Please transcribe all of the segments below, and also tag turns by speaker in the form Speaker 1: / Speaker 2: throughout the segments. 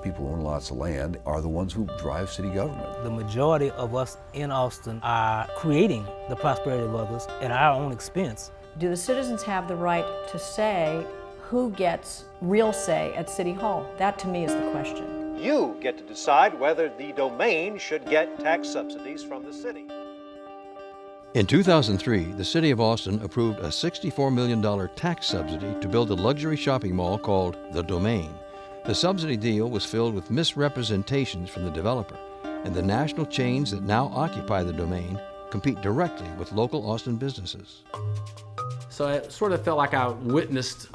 Speaker 1: people who own lots of land are the ones who drive city government.
Speaker 2: The majority of us in Austin are creating the prosperity of others at our own expense.
Speaker 3: Do the citizens have the right to say who gets real say at City Hall? That to me is the question.
Speaker 4: You get to decide whether the domain should get tax subsidies from the city.
Speaker 5: In 2003, the City of Austin approved a $64 million tax subsidy to build a luxury shopping mall called The Domain. The subsidy deal was filled with misrepresentations from the developer, and the national chains that now occupy the Domain compete directly with local Austin businesses.
Speaker 6: So it sort of felt like I witnessed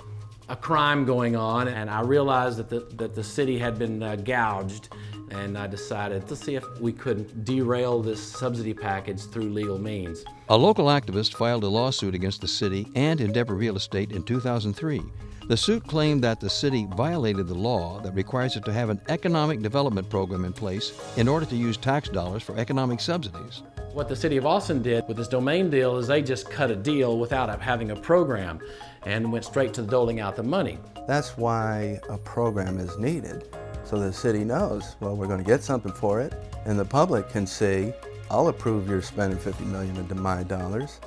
Speaker 6: a crime going on, and I realized that the city had been gouged, and I decided to see if we could derail this subsidy package through legal means.
Speaker 5: A local activist filed a lawsuit against the city and Endeavor Real Estate in 2003. The suit claimed that the city violated the law that requires it to have an economic development program in place in order to use tax dollars for economic subsidies.
Speaker 6: What the City of Austin did with this domain deal is they just cut a deal without having a program and went straight to doling out the money.
Speaker 7: That's why a program is needed, so the city knows, well, we're going to get something for it, and the public can see, I'll approve your spending $50 million of my dollars,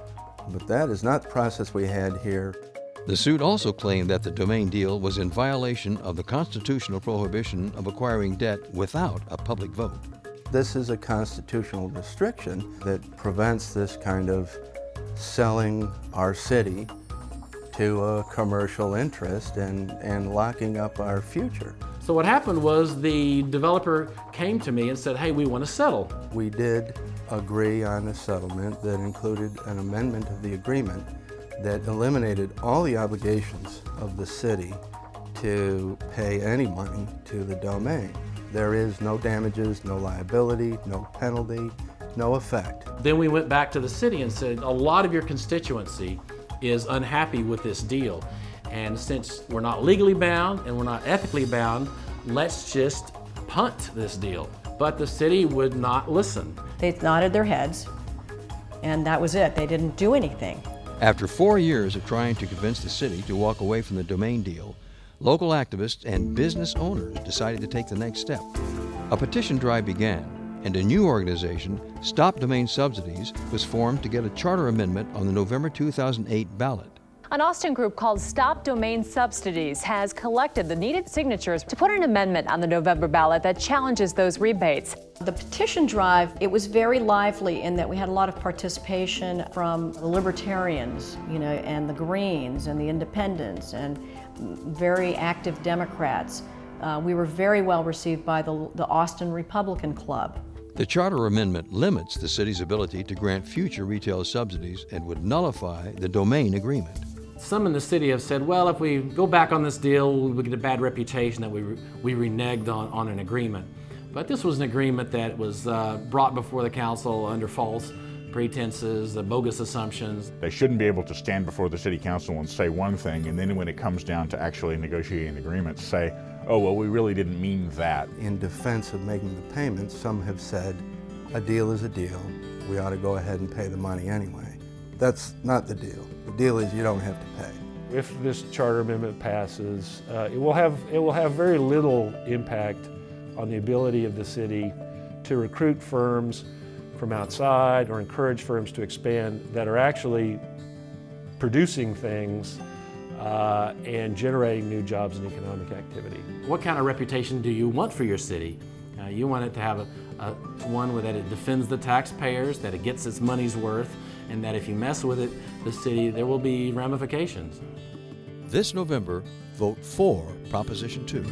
Speaker 7: but that is not the process we had here.
Speaker 5: The suit also claimed that the domain deal was in violation of the constitutional prohibition of acquiring debt without a public vote.
Speaker 7: This is a constitutional restriction that prevents this kind of selling our city to a commercial interest and locking up our future.
Speaker 6: So what happened was the developer came to me and said, hey, we want to settle.
Speaker 7: We did agree on a settlement that included an amendment of the agreement that eliminated all the obligations of the city to pay any money to the domain. There is no damages, no liability, no penalty, no effect.
Speaker 6: Then we went back to the city and said, a lot of your constituency is unhappy with this deal. And since we're not legally bound and we're not ethically bound, let's just punt this deal. But the city would not listen.
Speaker 3: They nodded their heads, and that was it. They didn't do anything.
Speaker 5: After 4 years of trying to convince the city to walk away from the domain deal, local activists and business owners decided to take the next step. A petition drive began, and a new organization, Stop Domain Subsidies, was formed to get a charter amendment on the November 2008 ballot.
Speaker 8: An Austin group called Stop Domain Subsidies has collected the needed signatures to put an amendment on the November ballot that challenges those rebates.
Speaker 3: The petition drive, it was very lively in that we had a lot of participation from the Libertarians, and the Greens and the Independents and very active Democrats. We were very well received by the Austin Republican Club.
Speaker 5: The charter amendment limits the city's ability to grant future retail subsidies and would nullify the domain agreement.
Speaker 6: Some in the city have said, well, if we go back on this deal, we get a bad reputation that we reneged on an agreement. But this was an agreement that was brought before the council under false pretenses, bogus assumptions.
Speaker 9: They shouldn't be able to stand before the city council and say one thing, and then when it comes down to actually negotiating agreements, say, oh, well, we really didn't mean that.
Speaker 7: In defense of making the payments, some have said, a deal is a deal. We ought to go ahead and pay the money anyway. That's not the deal. The deal is you don't have to pay.
Speaker 10: If this charter amendment passes, it will have very little impact on the ability of the city to recruit firms from outside or encourage firms to expand that are actually producing things and generating new jobs and economic activity.
Speaker 6: What kind of reputation do you want for your city? You want it to have one that it defends the taxpayers, that it gets its money's worth, and that if you mess with it, the city, there will be ramifications.
Speaker 5: This November, vote for Proposition 2.